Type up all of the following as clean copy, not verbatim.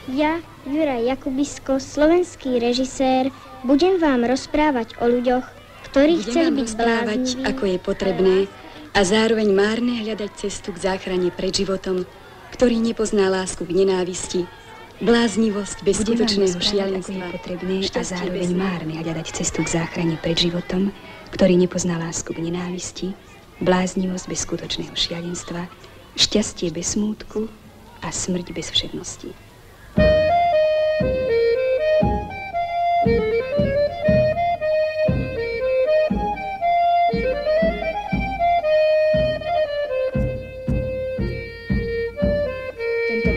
Ja, Juraj Jakubisko, slovenský režisér, budem vám rozprávať o ľuďoch, ktorí chceli byť blázniví, ako je potrebné a zároveň márne hľadať cestu k záchrane pred životom, ktorý nepozná lásku k nenávisti, bláznivosť bez skutočného šialenstva. Ako je potrebné a zároveň márne hľadať cestu k záchrane pred životom, ktorý nepozná lásku k nenávisti, bláznivosť bez skutočného šialenstva, šťastie bez smútku a smrť bez všednosti.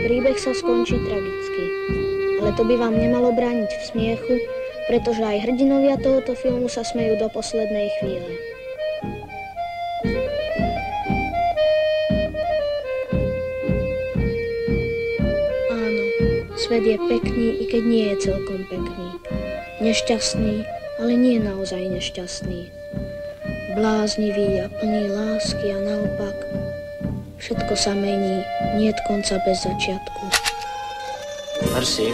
Príbeh sa skončí tragicky, ale to by vám nemalo brániť v smiechu, pretože aj hrdinovia tohoto filmu sa smejú do poslednej chvíle. Áno, svet je pekný, i keď nie je celkom pekný. Nešťastný, ale nie naozaj nešťastný. Bláznivý a plný lásky a naopak všetko sa mení, niet konca bez začiatku. Merci.